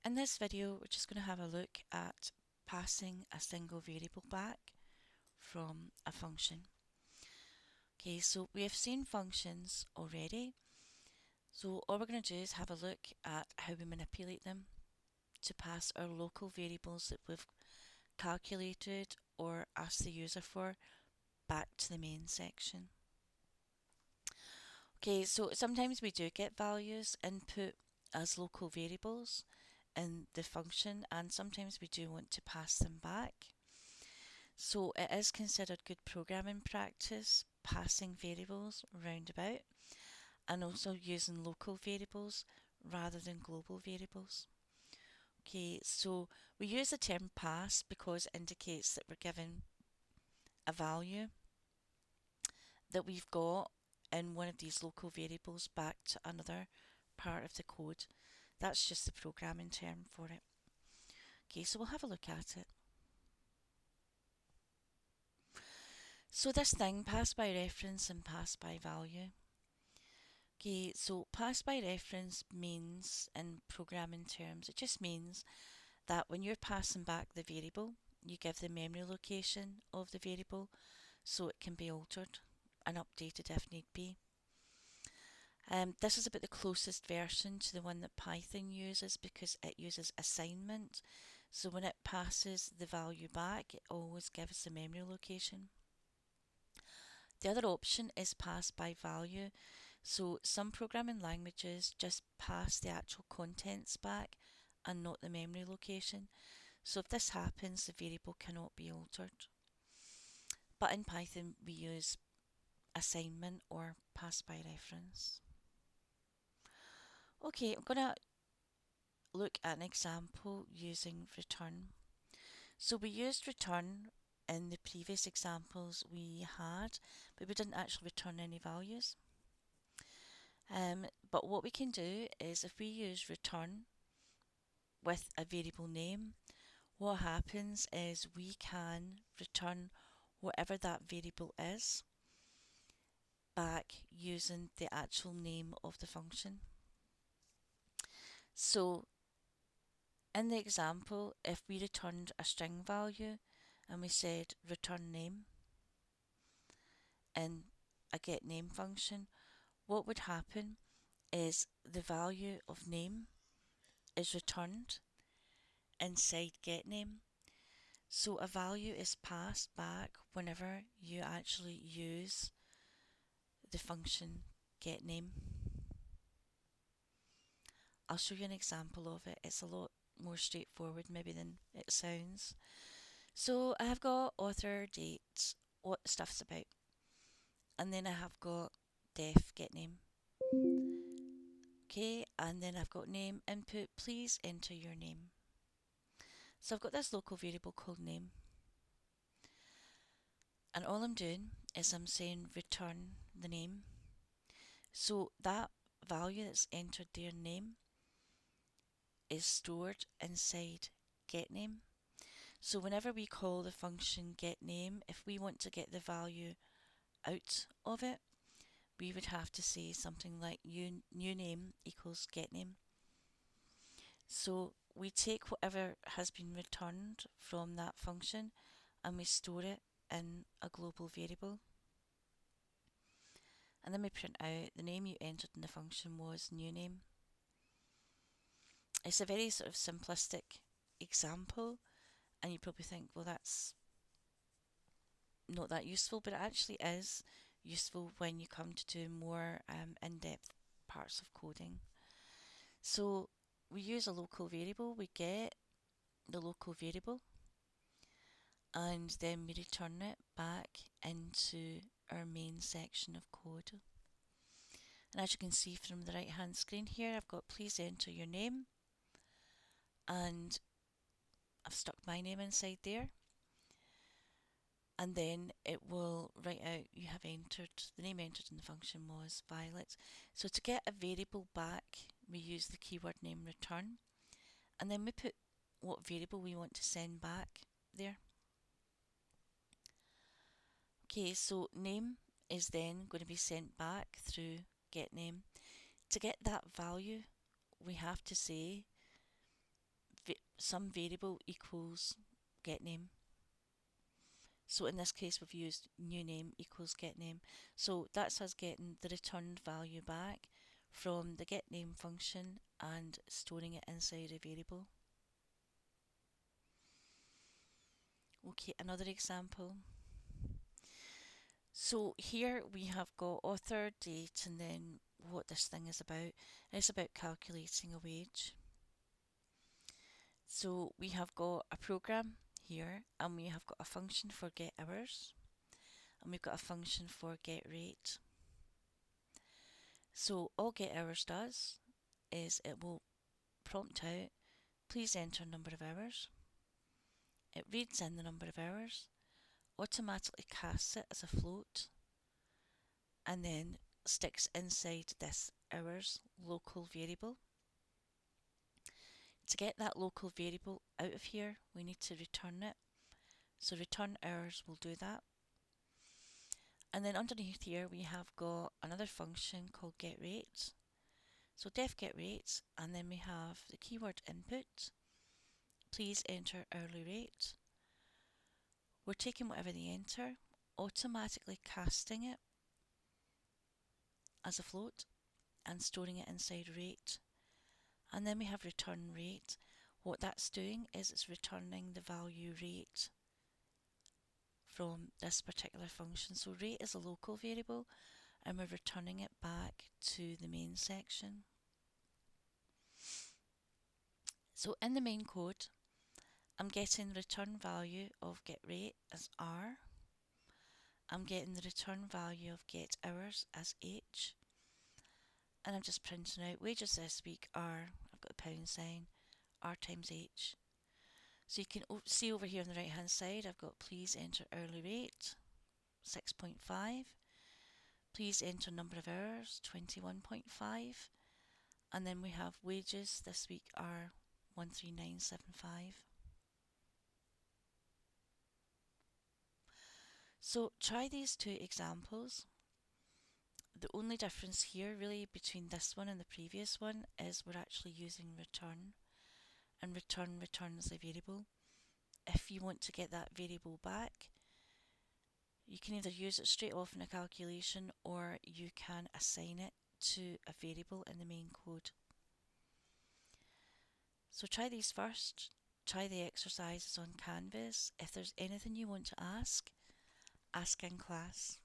In this video, we're just going to have a look at passing a single variable back from a function. Okay, so we have seen functions already. So all we're going to do is have a look at how we manipulate them to pass our local variables that we've calculated or asked the user for back to the main section. Okay, so sometimes we do get values input as local variables in the function, and sometimes we do want to pass them back. So it is considered good programming practice passing variables round about and also using local variables rather than global variables. Okay, so we use the term pass because it indicates that we're given a value that we've got in one of these local variables back to another part of the code. That's just the programming term for it. Okay, so we'll have a look at it. So this thing, pass by reference and pass by value. Okay, so pass by reference means, in programming terms, it just means that when you're passing back the variable, you give the memory location of the variable so it can be altered and updated if need be. This is about the closest version to the one that Python uses because it uses assignment. So when it passes the value back, it always gives the memory location. The other option is pass by value. So some programming languages just pass the actual contents back and not the memory location. So if this happens, the variable cannot be altered. But in Python, we use assignment or pass by reference. Okay, I'm going to look at an example using return. So we used return in the previous examples we had, but we didn't actually return any values. But what we can do is if we use return with a variable name, what happens is we can return whatever that variable is back using the actual name of the function. So in the example, if we returned a string value and we said return name in a getName function, what would happen is the value of name is returned inside getName. So a value is passed back whenever you actually use the function getName. I'll show you an example of it. It's a lot more straightforward maybe than it sounds. So I have got author, date, what the stuff's about. And then I have got def getName. Okay, and then I've got name input, please enter your name. So I've got this local variable called name. And all I'm doing is I'm saying return the name. So that value that's entered there, name, is stored inside getName. So whenever we call the function getName, if we want to get the value out of it, we would have to say something like new name equals getName. So we take whatever has been returned from that function and we store it in a global variable. And then we print out the name you entered in the function was new name. It's a very sort of simplistic example, and you probably think, well, that's not that useful, but it actually is useful when you come to do more in-depth parts of coding. So we use a local variable, we get the local variable, and then we return it back into our main section of code. And as you can see from the right hand screen here, I've got please enter your name, and I've stuck my name inside there, and then it will write out you have entered, the name entered in the function was Violet. So to get a variable back, we use the keyword name return, and then we put what variable we want to send back there. Okay, so name is then going to be sent back through getName. To get that value, we have to say some variable equals getName. So in this case, we've used new name equals getName. So that's us getting the returned value back from the getName function and storing it inside a variable. Okay, another example. So here we have got author, date, and then what this thing is about. It's about calculating a wage. So we have got a program here, and we have got a function for get hours, and we've got a function for get rate. So all get hours does is it will prompt out, please enter number of hours. It reads in the number of hours, automatically casts it as a float, and then sticks inside this hours local variable. To get that local variable out of here, we need to return it. So return hours will do that. And then underneath here, we have got another function called getRate. So def getRate, and then we have the keyword input. Please enter hourly rate. We're taking whatever they enter, automatically casting it as a float and storing it inside rate. And then we have return rate. What that's doing is it's returning the value rate from this particular function. So rate is a local variable and we're returning it back to the main section. So in the main code, I'm getting the return value of get rate as R. I'm getting the return value of get hours as H. And I'm just printing out wages this week are, I've got a pound sign, R times H. So you can see over here on the right hand side, I've got please enter hourly rate, 6.5. Please enter number of hours, 21.5. And then we have wages this week are 13975. So try these two examples. The only difference here really between this one and the previous one is we're actually using return, and return returns a variable. If you want to get that variable back, you can either use it straight off in a calculation or you can assign it to a variable in the main code. So try these first, try the exercises on Canvas. If there's anything you want to ask in class.